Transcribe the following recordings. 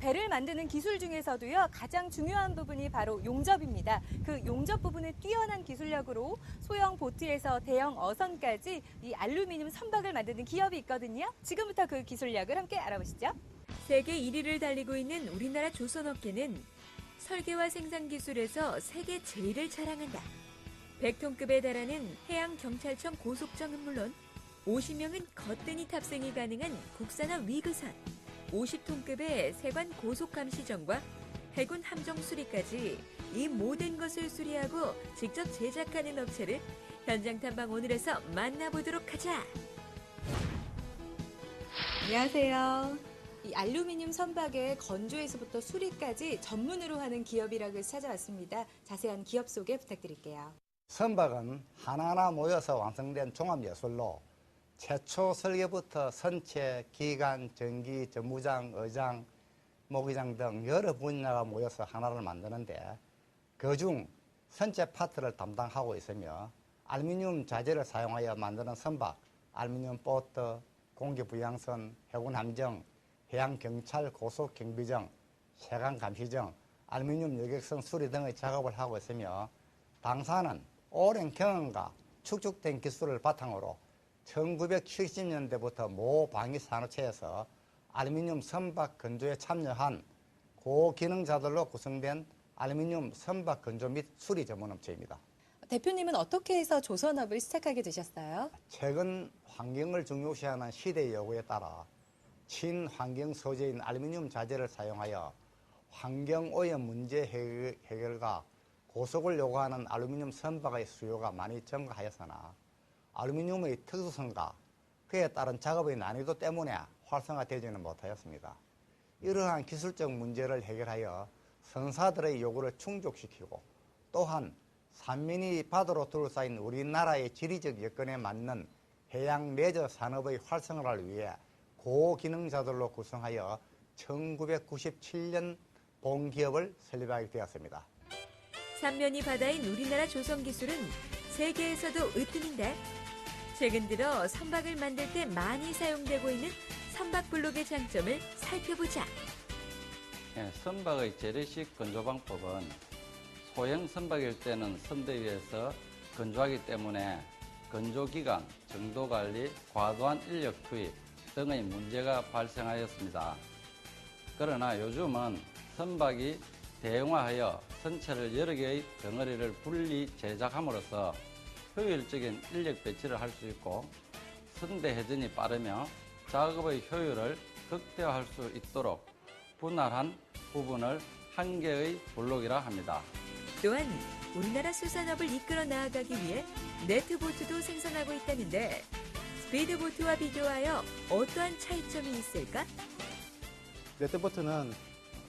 배를 만드는 기술 중에서도요, 가장 중요한 부분이 바로 용접입니다. 그 용접 부분의 뛰어난 기술력으로 소형 보트에서 대형 어선까지 이 알루미늄 선박을 만드는 기업이 있거든요. 지금부터 그 기술력을 함께 알아보시죠. 세계 1위를 달리고 있는 우리나라 조선업계는 설계와 생산 기술에서 세계 제일을 자랑한다. 100톤급에 달하는 해양경찰청 고속정은 물론 50명은 거뜬히 탑승이 가능한 국산화 위그선, 50톤급의 세관 고속감시정과 해군 함정 수리까지 이 모든 것을 수리하고 직접 제작하는 업체를 현장 탐방 오늘에서 만나보도록 하자. 안녕하세요. 이 알루미늄 선박의 건조에서부터 수리까지 전문으로 하는 기업이라고 해서 찾아왔습니다. 자세한 기업 소개 부탁드릴게요. 선박은 하나하나 모여서 완성된 종합예술로 최초 설계부터 선체, 기관, 전기, 전무장, 의장, 모기장 등 여러 분야가 모여서 하나를 만드는데 그중 선체 파트를 담당하고 있으며 알루미늄 자재를 사용하여 만드는 선박, 알루미늄 보트, 공기부양선, 해군함정, 해양경찰 고속경비정, 세관감시정, 알루미늄 여객선 수리 등의 작업을 하고 있으며 당사는 오랜 경험과 축적된 기술을 바탕으로 1970년대부터 모 방위산업체에서 알루미늄 선박 건조에 참여한 고기능자들로 구성된 알루미늄 선박 건조 및 수리 전문업체입니다. 대표님은 어떻게 해서 조선업을 시작하게 되셨어요? 최근 환경을 중요시하는 시대의 요구에 따라 친환경 소재인 알루미늄 자재를 사용하여 환경오염 문제 해결과 고속을 요구하는 알루미늄 선박의 수요가 많이 증가하였으나 알루미늄의 특수성과 그에 따른 작업의 난이도 때문에 활성화되지는 못하였습니다. 이러한 기술적 문제를 해결하여 선사들의 요구를 충족시키고 또한 산민이 바다로 둘러싸인 우리나라의 지리적 여건에 맞는 해양 레저 산업의 활성화를 위해 고기능자들로 구성하여 1997년 본기업을 설립하게 되었습니다. 삼면이 바다인 우리나라 조선기술은 세계에서도 으뜸인데 최근 들어 선박을 만들 때 많이 사용되고 있는 선박블록의 장점을 살펴보자. 선박의 재래식 건조 방법은 소형 선박일 때는 선대 위에서 건조하기 때문에 건조기간, 정도관리, 과도한 인력 투입 등의 문제가 발생하였습니다. 그러나 요즘은 선박이 대형화하여 선체를 여러 개의 덩어리를 분리 제작함으로써 효율적인 인력 배치를 할 수 있고 선대 회전이 빠르며 작업의 효율을 극대화할 수 있도록 분할한 부분을 한 개의 블록이라 합니다. 또한 우리나라 수산업을 이끌어 나아가기 위해 네트보트도 생산하고 있다는데 스피드보트와 비교하여 어떠한 차이점이 있을까? 네트보트는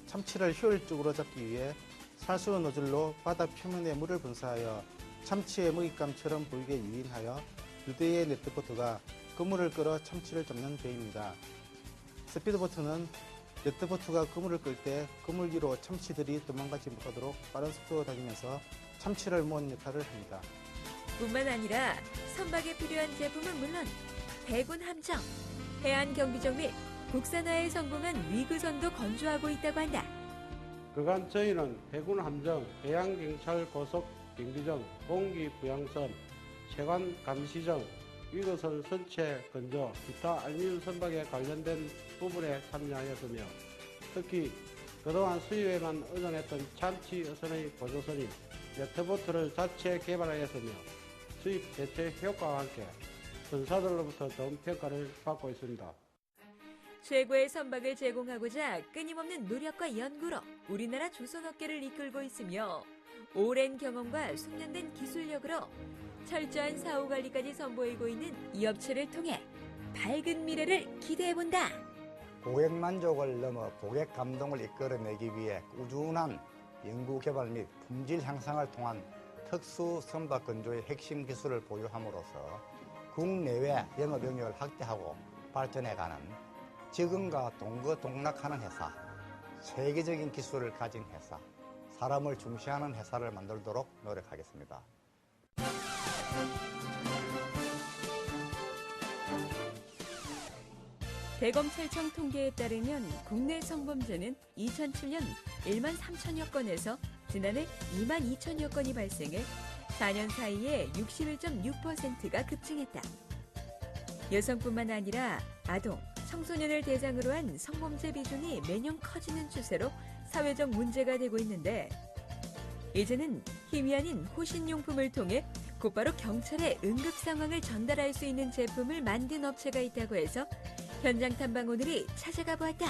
참치를 효율적으로 잡기 위해 살수 노즐로 바다 표면에 물을 분사하여 참치의 먹잇감처럼 보이게 유인하여 2대의 네트보트가 그물을 끌어 참치를 잡는 배입니다. 스피드보트는 네트보트가 그물을 끌 때 그물기로 참치들이 도망가지 못하도록 빠른 속도로 다니면서 참치를 모으는 역할을 합니다. 뿐만 아니라 선박에 필요한 제품은 물론 해군 함정, 해안 경비정 및 국산화에 성공한 위그선도 건조하고 있다고 한다. 그간 저희는 해군 함정, 해양경찰 고속경비정, 공기부양선, 세관 감시정, 위그선 선체 건조, 기타 알루미늄 선박에 관련된 부분에 참여하였으며 특히 그동안 수입에만 의존했던 참치 어선의 보조선인 네트보트를 자체 개발하였으며 수입 대체 효과와 함께 선사들로부터 좋은 평가를 받고 있습니다. 최고의 선박을 제공하고자 끊임없는 노력과 연구로 우리나라 조선업계를 이끌고 있으며 오랜 경험과 숙련된 기술력으로 철저한 사후관리까지 선보이고 있는 이 업체를 통해 밝은 미래를 기대해본다. 고객 만족을 넘어 고객 감동을 이끌어내기 위해 꾸준한 연구개발 및 품질 향상을 통한 특수 선박 건조의 핵심 기술을 보유함으로써 국내외 영업 영역을 확대하고 발전해가는 지금과 동거동락하는 회사, 세계적인 기술을 가진 회사, 사람을 중시하는 회사를 만들도록 노력하겠습니다. 대검찰청 통계에 따르면 국내 성범죄는 2007년 1만 3천여 건에서 지난해 2만 2천여 건이 발생해 4년 사이에 61.6%가 급증했다. 여성뿐만 아니라 아동, 청소년을 대상으로 한 성범죄 비중이 매년 커지는 추세로 사회적 문제가 되고 있는데 이제는 힘이 아닌 호신용품을 통해 곧바로 경찰에 응급 상황을 전달할 수 있는 제품을 만든 업체가 있다고 해서 현장 탐방 오늘이 찾아가 보았다.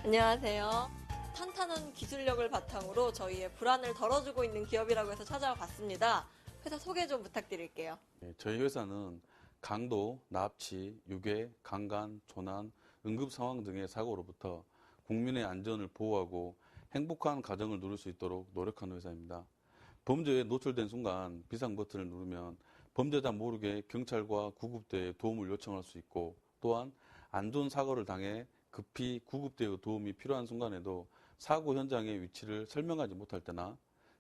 안녕하세요. 탄탄한 기술력을 바탕으로 저희의 불안을 덜어주고 있는 기업이라고 해서 찾아와 봤습니다. 회사 소개 좀 부탁드릴게요. 저희 회사는 강도, 납치, 유괴, 강간, 조난, 응급 상황 등의 사고로부터 국민의 안전을 보호하고 행복한 가정을 누릴 수 있도록 노력하는 회사입니다. 범죄에 노출된 순간 비상 버튼을 누르면 범죄자 모르게 경찰과 구급대에 도움을 요청할 수 있고 또한 안 좋은 사고를 당해 급히 구급대의 도움이 필요한 순간에도 사고 현장의 위치를 설명하지 못할 때나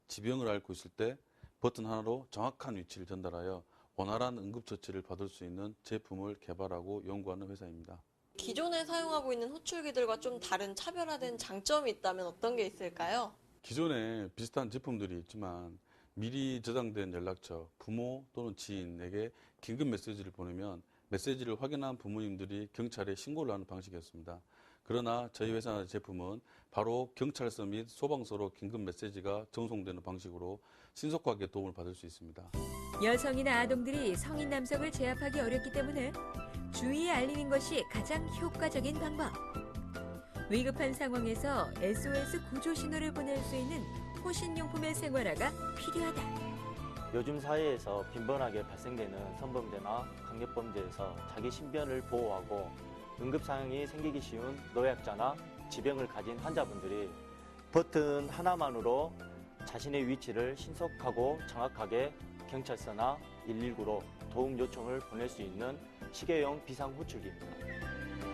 지병을 앓고 있을 때 버튼 하나로 정확한 위치를 전달하여 원활한 응급처치를 받을 수 있는 제품을 개발하고 연구하는 회사입니다. 기존에 사용하고 있는 호출기들과 좀 다른 차별화된 장점이 있다면 어떤 게 있을까요? 기존에 비슷한 제품들이 있지만 미리 저장된 연락처, 부모 또는 지인에게 긴급 메시지를 보내면 메시지를 확인한 부모님들이 경찰에 신고를 하는 방식이었습니다. 그러나 저희 회사 제품은 바로 경찰서 및 소방서로 긴급 메시지가 전송되는 방식으로 신속하게 도움을 받을 수 있습니다. 여성이나 아동들이 성인 남성을 제압하기 어렵기 때문에 주위에 알리는 것이 가장 효과적인 방법. 위급한 상황에서 SOS 구조 신호를 보낼 수 있는 호신용품의 생활화가 필요하다. 요즘 사회에서 빈번하게 발생되는 성범죄나 강력범죄에서 자기 신변을 보호하고 응급상황이 생기기 쉬운 노약자나 지병을 가진 환자분들이 버튼 하나만으로 자신의 위치를 신속하고 정확하게 경찰서나 119로 도움 요청을 보낼 수 있는 시계용 비상호출기입니다.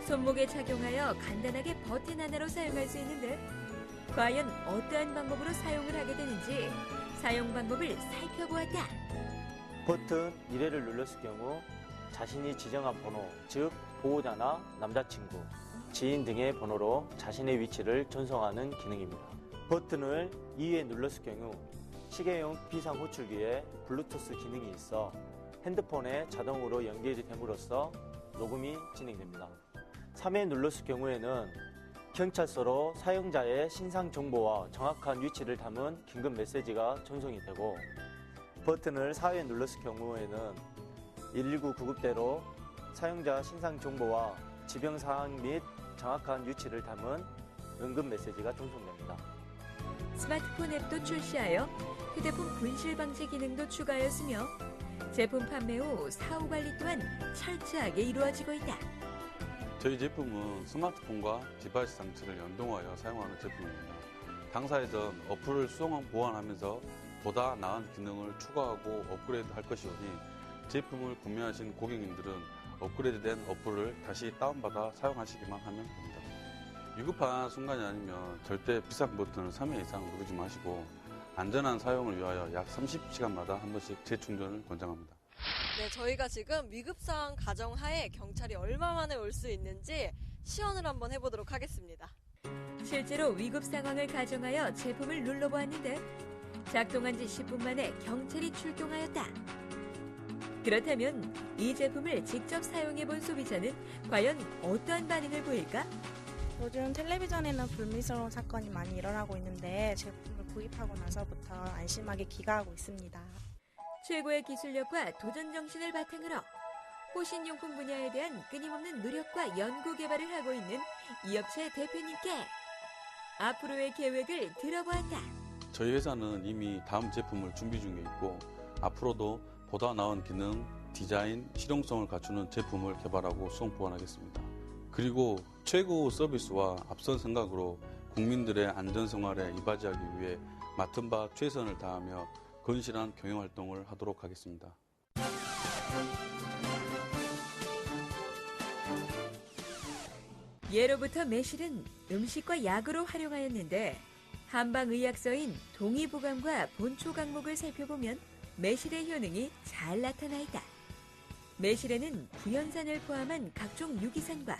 손목에 착용하여 간단하게 버튼 하나로 사용할 수 있는데 과연 어떠한 방법으로 사용을 하게 되는지 사용 방법을 살펴보았다. 버튼 1회를 눌렀을 경우 자신이 지정한 번호, 즉 보호자나 남자친구, 지인 등의 번호로 자신의 위치를 전송하는 기능입니다. 버튼을 2회 눌렀을 경우 시계용 비상호출기에 블루투스 기능이 있어 핸드폰에 자동으로 연결이 됨으로써 녹음이 진행됩니다. 3회 눌렀을 경우에는 경찰서로 사용자의 신상 정보와 정확한 위치를 담은 긴급 메시지가 전송이 되고 버튼을 4회 눌렀을 경우에는 119 구급대로 사용자 신상 정보와 지병 사항 및 정확한 위치를 담은 응급 메시지가 전송됩니다. 스마트폰 앱도 출시하여 휴대폰 분실 방지 기능도 추가하였으며 제품 판매 후 사후 관리 또한 철저하게 이루어지고 있다. 저희 제품은 스마트폰과 디바이스 장치를 연동하여 사용하는 제품입니다. 당사에선 어플을 수동 보완하면서 보다 나은 기능을 추가하고 업그레이드할 것이오니 제품을 구매하신 고객님들은 업그레이드된 어플을 다시 다운받아 사용하시기만 하면 됩니다. 위급한 순간이 아니면 절대 비상 버튼을 3회 이상 누르지 마시고 안전한 사용을 위하여 약 30시간마다 한 번씩 재충전을 권장합니다. 네, 저희가 지금 위급상황 가정하에 경찰이 얼마 만에 올 수 있는지 시연을 한번 해보도록 하겠습니다. 실제로 위급 상황을 가정하여 제품을 눌러보았는데 작동한 지 10분 만에 경찰이 출동하였다. 그렇다면 이 제품을 직접 사용해본 소비자는 과연 어떠한 반응을 보일까? 요즘 텔레비전에는 불미스러운 사건이 많이 일어나고 있는데 제품을 구입하고 나서부터 안심하게 귀가하고 있습니다. 최고의 기술력과 도전 정신을 바탕으로 호신용품 분야에 대한 끊임없는 노력과 연구 개발을 하고 있는 이 업체 대표님께 앞으로의 계획을 들어보았다. 저희 회사는 이미 다음 제품을 준비 중에 있고 앞으로도 보다 나은 기능, 디자인, 실용성을 갖추는 제품을 개발하고 수송 보완하겠습니다. 그리고 최고 서비스와 앞선 생각으로 국민들의 안전생활에 이바지하기 위해 맡은 바 최선을 다하며 건실한 경영활동을 하도록 하겠습니다. 예로부터 매실은 음식과 약으로 활용하였는데 한방의학서인 동의보감과 본초 강목을 살펴보면 매실의 효능이 잘 나타나 있다. 매실에는 구연산을 포함한 각종 유기산과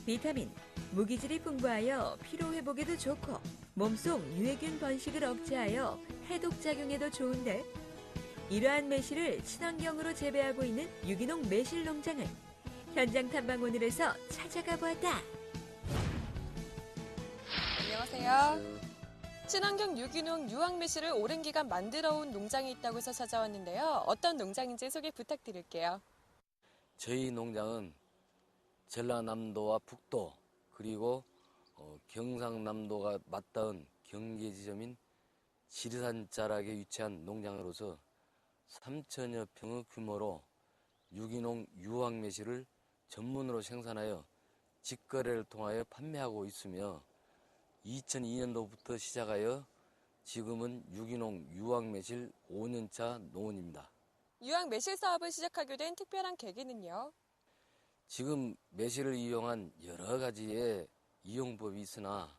비타민, 무기질이 풍부하여 피로회복에도 좋고 몸속 유해균 번식을 억제하여 해독작용에도 좋은데 이러한 매실을 친환경으로 재배하고 있는 유기농 매실 농장을 현장 탐방원으로서 찾아가 보았다. 안녕하세요. 친환경 유기농 유황매실을 오랜 기간 만들어온 농장이 있다고 해서 찾아왔는데요. 어떤 농장인지 소개 부탁드릴게요. 저희 농장은 전라남도와 북도 그리고 경상남도가 맞닿은 경계 지점인 지리산 자락에 위치한 농장으로서 3천여 평의 규모로 유기농 유황매실을 전문으로 생산하여 직거래를 통하여 판매하고 있으며 2002년도부터 시작하여 지금은 유기농 유황매실 5년차 농원입니다. 유황매실 사업을 시작하게 된 특별한 계기는요? 지금 매실을 이용한 여러 가지의 이용법이 있으나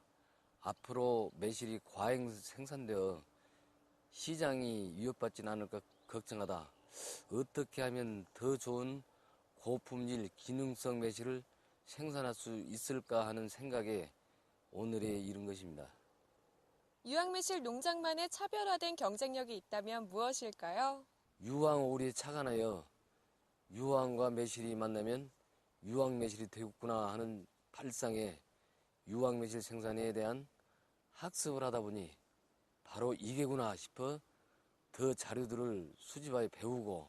앞으로 매실이 과잉 생산되어 시장이 위협받지는 않을까 걱정하다 어떻게 하면 더 좋은 고품질 기능성 매실을 생산할 수 있을까 하는 생각에 오늘에 이른 것입니다. 유황매실 농장만의 차별화된 경쟁력이 있다면 무엇일까요? 유황오리에 착안하여 유황과 매실이 만나면 유황매실이 되겠구나 하는 발상에 유황매실 생산에 대한 학습을 하다 보니 바로 이게구나 싶어 더 자료들을 수집하여 배우고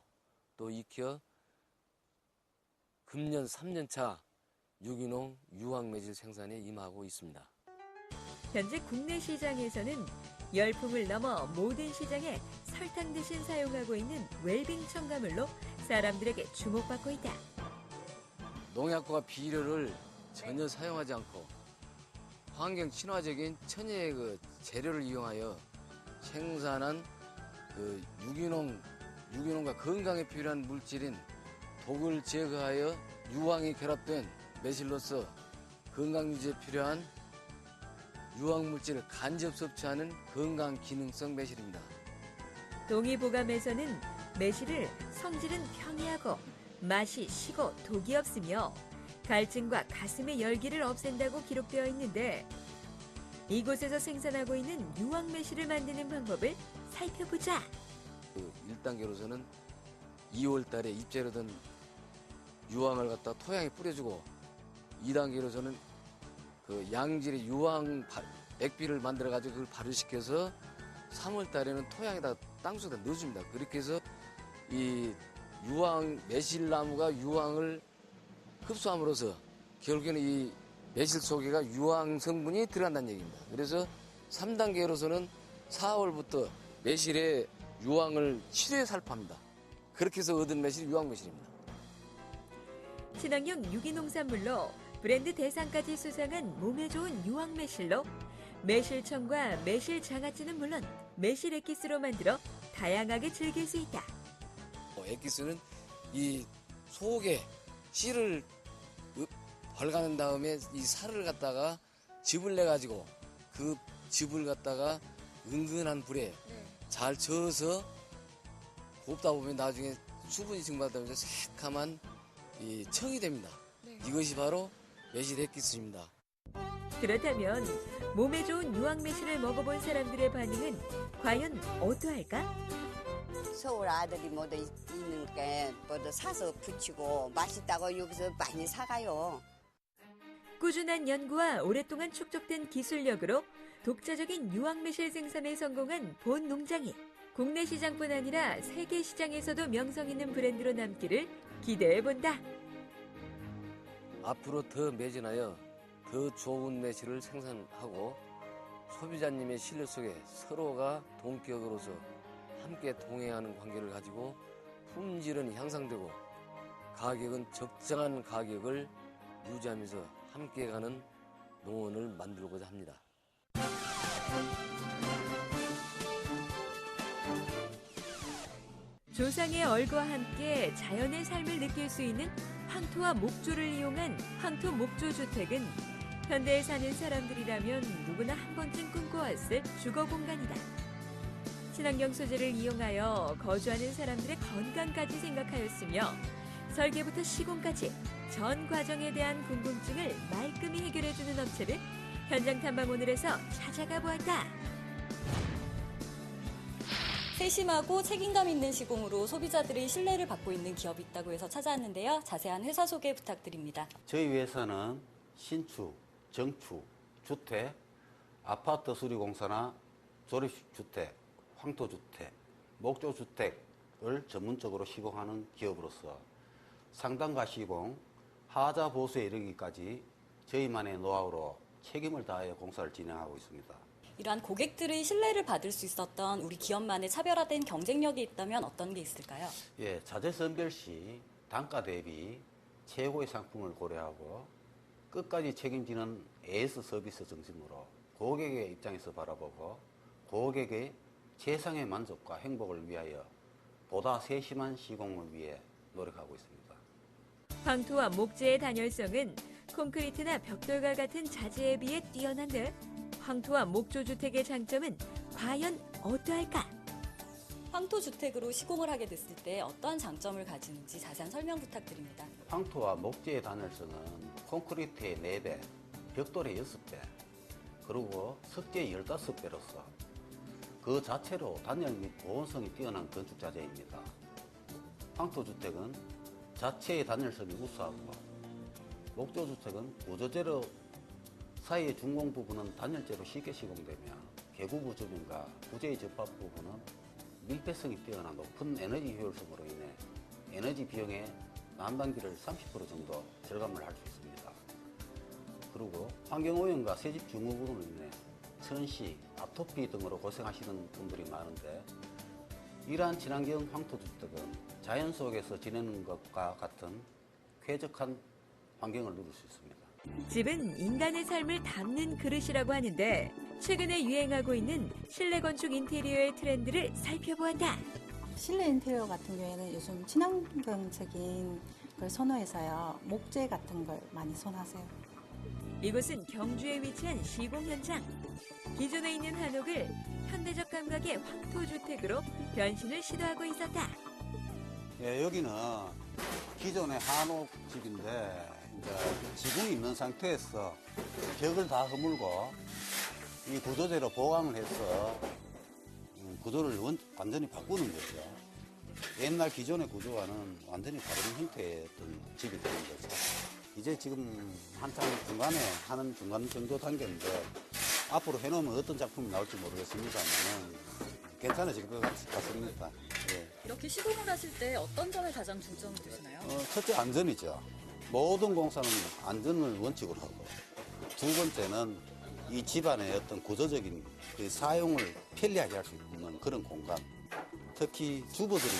또 익혀 금년 3년차 유기농 유황매실 생산에 임하고 있습니다. 현재 국내 시장에서는 열풍을 넘어 모든 시장에 설탕 대신 사용하고 있는 웰빙 첨가물로 사람들에게 주목받고 있다. 농약과 비료를 전혀 사용하지 않고 환경 친화적인 천혜의 재료를 이용하여 생산한 유기농과 건강에 필요한 물질인 독을 제거하여 유황이 결합된 매실로서 건강 유지에 필요한 유황 물질을 간접 섭취하는 건강 기능성 매실입니다. 동의보감에서는 매실을 성질은 평이하고 맛이 시고 독이 없으며 갈증과 가슴의 열기를 없앤다고 기록되어 있는데 이곳에서 생산하고 있는 유황 매실을 만드는 방법을 살펴보자. 1단계로서는 2월 달에 입재로 된 유황을 갖다 토양에 뿌려주고 2단계로서는 양질의 유황 액비를 만들어가지고 그걸 발효시켜서 3월 달에는 토양에다 땅속에다 넣어줍니다. 그렇게 해서 이 유황 매실나무가 유황을 흡수함으로써 결국에는 이 매실 속에가 유황 성분이 들어간다는 얘기입니다. 그래서 3단계로서는 4월부터 매실의 유황을 7회 살포합니다. 그렇게 해서 얻은 매실이 유황 매실입니다. 친환경 유기농산물로 브랜드 대상까지 수상한 몸에 좋은 유황 매실로 매실청과 매실 장아찌는 물론 매실 액기스로 만들어 다양하게 즐길 수 있다. 액기스는 이 속에 씨를 벌가는 다음에 이 살을 갖다가 즙을 내가지고 그 즙을 갖다가 은근한 불에 잘 저어서 굽다 보면 나중에 수분이 증발되면서 새카만 이 청이 됩니다. 이것이 바로 매실 액기스입니다. 그렇다면 몸에 좋은 유황 매실을 먹어본 사람들의 반응은 과연 어떠할까? 서울 아들이 모두 있는게 모두 사서 붙이고 맛있다고 여기서 많이 사가요. 꾸준한 연구와 오랫동안 축적된 기술력으로 독자적인 유황 매실 생산에 성공한 본 농장이 국내 시장뿐 아니라 세계 시장에서도 명성 있는 브랜드로 남기를 기대해본다. 앞으로 더 매진하여 더 좋은 매실을 생산하고 소비자님의 신뢰 속에 서로가 동격으로서 함께 동행하는 관계를 가지고 품질은 향상되고 가격은 적정한 가격을 유지하면서 함께 가는 농원을 만들고자 합니다. 조상의 얼과 함께 자연의 삶을 느낄 수 있는 황토와 목조를 이용한 황토 목조 주택은 현대에 사는 사람들이라면 누구나 한 번쯤 꿈꿔왔을 주거 공간이다. 친환경 소재를 이용하여 거주하는 사람들의 건강까지 생각하였으며 설계부터 시공까지 전 과정에 대한 궁금증을 말끔히 해결해주는 업체를 현장 탐방 오늘에서 찾아가 보았다. 세심하고 책임감 있는 시공으로 소비자들의 신뢰를 받고 있는 기업이 있다고 해서 찾아왔는데요. 자세한 회사 소개 부탁드립니다. 저희 회사는 신축, 정축, 주택, 아파트 수리공사나 조립주택, 황토주택, 목조주택을 전문적으로 시공하는 기업으로서 상담과 시공, 하자 보수에 이르기까지 저희만의 노하우로 책임을 다하여 공사를 진행하고 있습니다. 이러한 고객들의 신뢰를 받을 수 있었던 우리 기업만의 차별화된 경쟁력이 있다면 어떤 게 있을까요? 예, 자재 선별 시 단가 대비 최고의 상품을 고려하고 끝까지 책임지는 AS 서비스 중심으로 고객의 입장에서 바라보고 고객의 최상의 만족과 행복을 위하여 보다 세심한 시공을 위해 노력하고 있습니다. 황토와 목재의 단열성은 콘크리트나 벽돌과 같은 자재에 비해 뛰어난데 황토와 목조주택의 장점은 과연 어떠할까? 황토주택으로 시공을 하게 됐을 때 어떠한 장점을 가지는지 자세한 설명 부탁드립니다. 황토와 목재의 단열성은 콘크리트의 4배, 벽돌의 6배, 그리고 석재의 15배로서 그 자체로 단열 및 보온성이 뛰어난 건축자재입니다. 황토주택은 자체의 단열성이 우수하고 목조주택은 구조재로 사이의 준공 부분은 단열재로 쉽게 시공되며 개구부 주변과 부재의 접합 부분은 밀폐성이 뛰어난 높은 에너지 효율성으로 인해 에너지 비용의 난방비를 30% 정도 절감을 할 수 있습니다. 그리고 환경오염과 새집 증후군으로 인해 천시, 아토피 등으로 고생하시는 분들이 많은데 이러한 친환경 황토주택은 자연 속에서 지내는 것과 같은 쾌적한 환경을 누릴 수 있습니다. 집은 인간의 삶을 담는 그릇이라고 하는데 최근에 유행하고 있는 실내 건축 인테리어의 트렌드를 살펴보았다. 실내 인테리어 같은 경우에는 요즘 친환경적인 걸 선호해서요. 목재 같은 걸 많이 선호하세요. 이곳은 경주에 위치한 시공 현장. 기존에 있는 한옥을 현대적 감각의 황토주택으로 변신을 시도하고 있었다. 예, 여기는 기존의 한옥집인데 이제 지붕이 있는 상태에서 벽을 다 허물고 이 구조재로 보강을 해서 구조를 완전히 바꾸는 거죠. 옛날 기존의 구조와는 완전히 다른 형태의 어떤 집이 되는 거죠. 이제 지금 한참 중간에 하는 중간 정도 단계인데 앞으로 해놓으면 어떤 작품이 나올지 모르겠습니다만 괜찮아질 것 같습니다. 예. 이렇게 시공을 하실 때 어떤 점에 가장 중점을 두시나요? 첫째 안전이죠. 모든 공사는 안전을 원칙으로 하고 두 번째는 이 집안의 어떤 구조적인 그 사용을 편리하게 할 수 있는 그런 공간, 특히 주부들이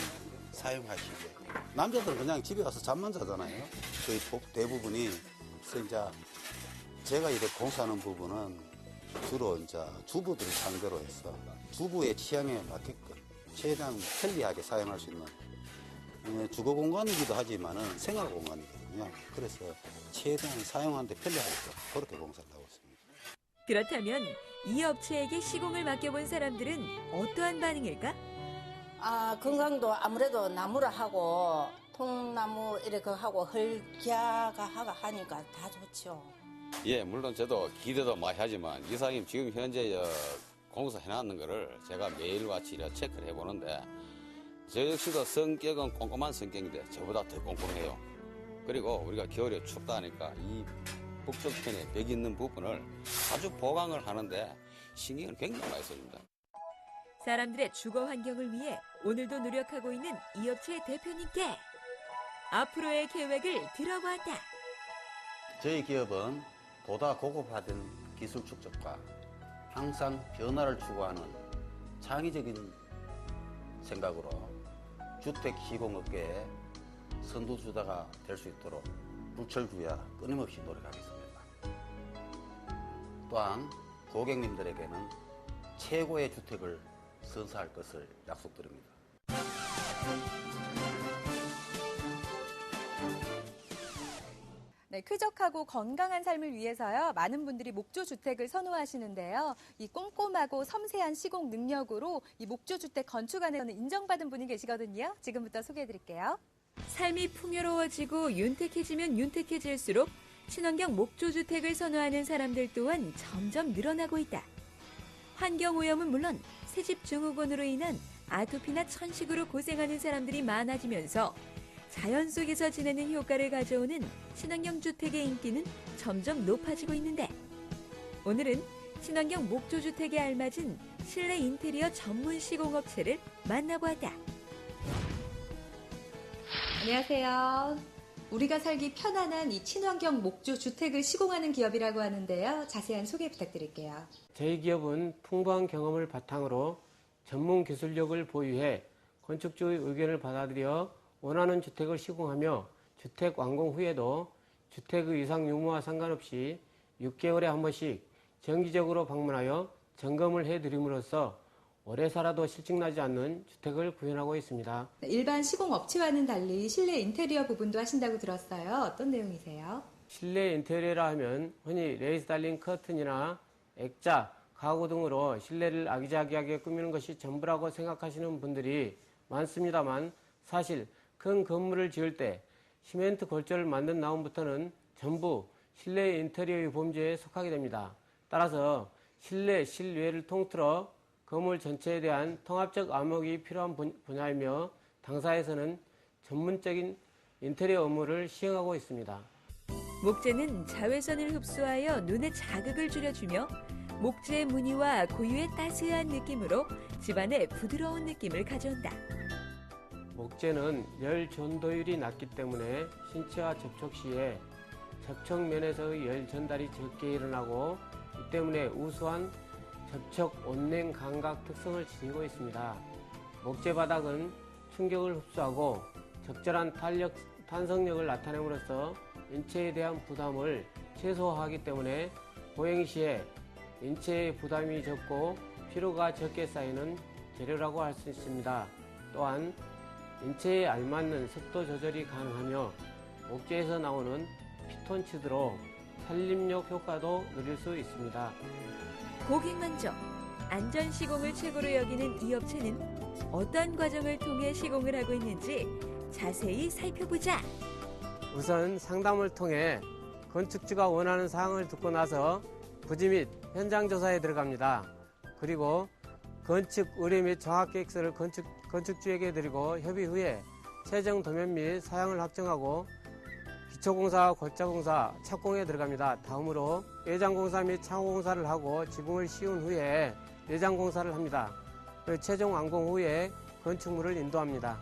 사용하시기에 남자들은 그냥 집에 와서 잠만 자잖아요. 거의 대부분이. 그래서 이제 제가 이렇게 공사하는 부분은 주로 이제 주부들을 상대로 해서 주부의 취향에 맞게끔 최대한 편리하게 사용할 수 있는 주거 공간이기도 하지만은 생활 공간이거든요. 그래서 최대한 사용하는데 편리하게끔 그렇게 공사를 하고 있습니다. 그렇다면 이 업체에게 시공을 맡겨본 사람들은 어떠한 반응일까? 건강도 아무래도 나무라 하고 통나무 이렇게 하고 흙야가 하니까 다 좋죠. 예, 물론 저도 기대도 많이 하지만 이사님 지금 현재 공사 해놨는 거를 제가 매일같이 체크를 해보는데 저 역시도 성격은 꼼꼼한 성격인데 저보다 더 꼼꼼해요. 그리고 우리가 겨울에 춥다 하니까 이 북쪽편에 벽이 있는 부분을 아주 보강을 하는데 신경을 굉장히 많이 써줍니다. 사람들의 주거 환경을 위해 오늘도 노력하고 있는 이 업체의 대표님께 앞으로의 계획을 들어보았다. 저희 기업은 보다 고급화된 기술 축적과 항상 변화를 추구하는 창의적인 생각으로 주택 시공업계의 선두주자가 될 수 있도록 불철주야 끊임없이 노력하겠습니다. 또한 고객님들에게는 최고의 주택을 선사할 것을 약속드립니다. 네, 쾌적하고 건강한 삶을 위해서요. 많은 분들이 목조주택을 선호하시는데요. 이 꼼꼼하고 섬세한 시공 능력으로 이 목조주택 건축 안에서는 인정받은 분이 계시거든요. 지금부터 소개해드릴게요. 삶이 풍요로워지고 윤택해지면 윤택해질수록 친환경 목조주택을 선호하는 사람들 또한 점점 늘어나고 있다. 환경오염은 물론 새집 증후군으로 인한 아토피나 천식으로 고생하는 사람들이 많아지면서 자연 속에서 지내는 효과를 가져오는 친환경 주택의 인기는 점점 높아지고 있는데, 오늘은 친환경 목조주택에 알맞은 실내 인테리어 전문 시공업체를 만나보았다. 안녕하세요. 우리가 살기 편안한 이 친환경 목조 주택을 시공하는 기업이라고 하는데요. 자세한 소개 부탁드릴게요. 저희 기업은 풍부한 경험을 바탕으로 전문 기술력을 보유해 건축주의 의견을 받아들여 원하는 주택을 시공하며 주택 완공 후에도 주택의 이상 유무와 상관없이 6개월에 한 번씩 정기적으로 방문하여 점검을 해드림으로써 오래 살아도 실증나지 않는 주택을 구현하고 있습니다. 일반 시공업체와는 달리 실내 인테리어 부분도 하신다고 들었어요. 어떤 내용이세요? 실내 인테리어라 하면 흔히 레이스 달린 커튼이나 액자, 가구 등으로 실내를 아기자기하게 꾸미는 것이 전부라고 생각하시는 분들이 많습니다만, 사실 큰 건물을 지을 때 시멘트 골조를 만든 다음부터는 전부 실내 인테리어의 범주에 속하게 됩니다. 따라서 실내, 실외를 통틀어 건물 전체에 대한 통합적 암호가 필요한 분야이며, 당사에서는 전문적인 인테리어 업무를 시행하고 있습니다. 목재는 자외선을 흡수하여 눈의 자극을 줄여주며 목재의 무늬와 고유의 따스한 느낌으로 집안에 부드러운 느낌을 가져온다. 목재는 열 전도율이 낮기 때문에 신체와 접촉 시에 접촉면에서의 열 전달이 적게 일어나고, 이 때문에 우수한 접촉 온냉 감각 특성을 지니고 있습니다. 목재 바닥은 충격을 흡수하고 적절한 탄성력을 나타냄으로써 인체에 대한 부담을 최소화하기 때문에 보행 시에 인체의 부담이 적고 피로가 적게 쌓이는 재료라고 할 수 있습니다. 또한 인체에 알맞는 습도 조절이 가능하며 목재에서 나오는 피톤치드로 산림욕 효과도 누릴 수 있습니다. 고객 만족, 안전 시공을 최고로 여기는 이 업체는 어떤 과정을 통해 시공을 하고 있는지 자세히 살펴보자. 우선 상담을 통해 건축주가 원하는 사항을 듣고 나서 부지 및 현장 조사에 들어갑니다. 그리고 건축 의뢰 및 정확 계획서를 건축주에게 드리고 협의 후에 최종 도면 및 사양을 확정하고 기초공사, 골자공사, 착공에 들어갑니다. 다음으로 외장공사 및 창호공사를 하고 지붕을 씌운 후에 내장공사를 합니다. 최종 완공 후에 건축물을 인도합니다.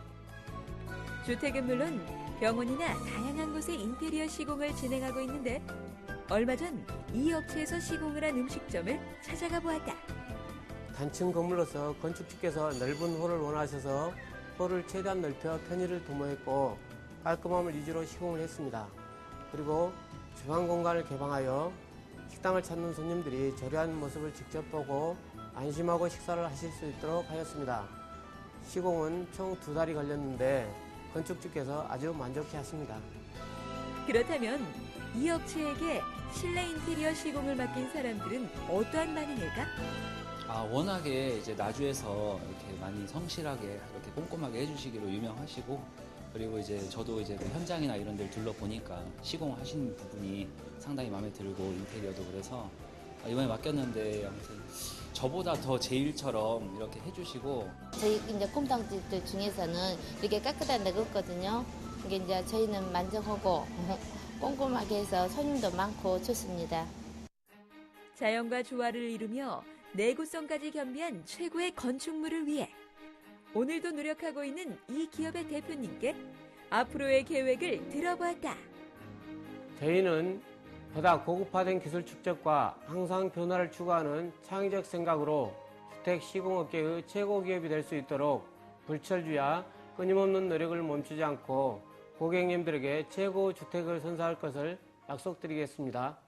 주택은 물론 병원이나 다양한 곳의 인테리어 시공을 진행하고 있는데, 얼마 전 이 업체에서 시공을 한 음식점을 찾아가 보았다. 단층 건물로서 건축주께서 넓은 홀을 원하셔서 홀을 최대한 넓혀 편의를 도모했고 깔끔함을 위주로 시공을 했습니다. 그리고 주방 공간을 개방하여 식당을 찾는 손님들이 조리하는 모습을 직접 보고 안심하고 식사를 하실 수 있도록 하였습니다. 시공은 총 2달이 걸렸는데 건축주께서 아주 만족해 하십니다. 그렇다면 이 업체에게 실내 인테리어 시공을 맡긴 사람들은 어떠한 반응일까? 워낙에 이제 나주에서 이렇게 많이 성실하게 이렇게 꼼꼼하게 해주시기로 유명하시고, 그리고 이제 저도 이제 현장이나 이런 데를 둘러보니까 시공하시는 부분이 상당히 마음에 들고 인테리어도 그래서 이번에 맡겼는데 아무튼 저보다 더 제 일처럼 이렇게 해주시고. 저희 이제 꼼탕집들 중에서는 이렇게 깨끗한 데가 없거든요. 이게 이제 저희는 만족하고 꼼꼼하게 해서 손님도 많고 좋습니다. 자연과 조화를 이루며 내구성까지 겸비한 최고의 건축물을 위해 오늘도 노력하고 있는 이 기업의 대표님께 앞으로의 계획을 들어보았다. 저희는 보다 고급화된 기술 축적과 항상 변화를 추구하는 창의적 생각으로 주택 시공업계의 최고 기업이 될 수 있도록 불철주야 끊임없는 노력을 멈추지 않고 고객님들에게 최고 주택을 선사할 것을 약속드리겠습니다.